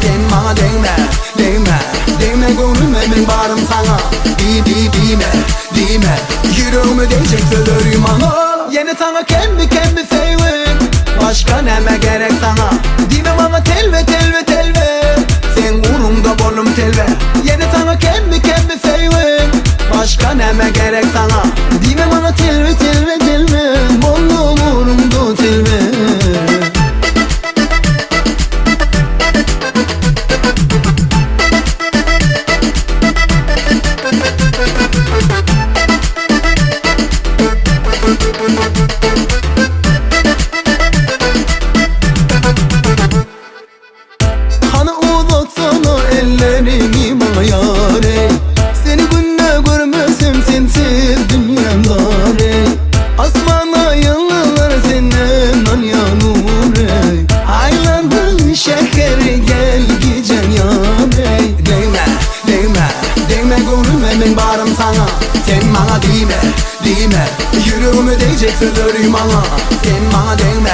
Sen bana değme, değme, değme gönlüme ben varım sana. Dime, yüreğime değecek sözlerim ana. Yine sana kendi sevim, başka neme gerek sana. Dime bana telve, sen uğrumda bolum telve. Yine sana kendi sevim, başka neme gerek sana. Dime bana telve, bolum uğrumda telve. Hani uzatsana ellerini bana yâre. Seni günde görmesem sensiz dünyam dar ey. Asmana yıllar senden yanur ey. Aylandın şekeri gel gecen yan ey. Değme gönlüme ben varım sana. Sen bana değme, yüreğime değecek sözlerim ana. Sen bana değme,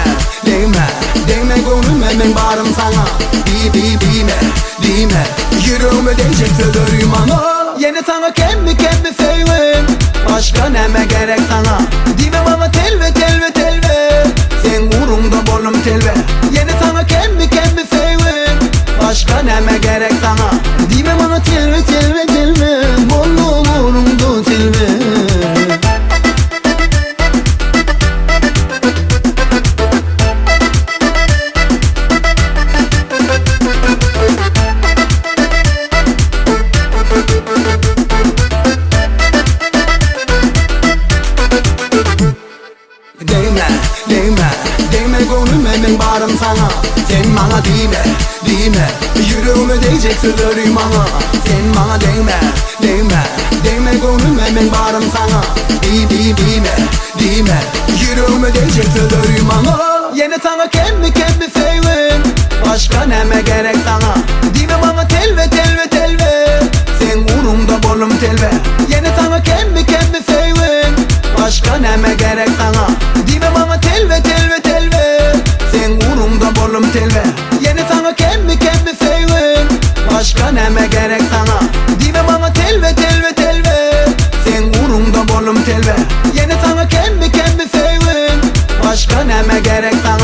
gönlüme ben varım sana. Dime, yüreğime değecek sözlerim ana. Yine sana kendi sevim, başka neme gerek sana. Dime bana telve, sen uğrumda bolum telve. Yine sana kendi sevim, başka neme gerek sana. Dime bana telve, bolum uğrumda telve. Değme gönlüme ben varım sana. Sen bana değme, yüreğime değecek sözlerim ana. Sen bana değme gönlüme ben varım sana. Dime, yüreğime değecek sözlerim ana. Yine sana kendi sevim, başka neme gerek sana. Dime bana telve, sen uğrumda bolum telve. Yine sana kendi sevim, başka neme gerek sana. Dime bana telve, sen uğrumda bolum telve. Yine sana kendi sevim, başka neme gerek sana. Dime bana telve, sen uğrumda bolum telve. Yine sana kendi sevim, başka neme gerek sana.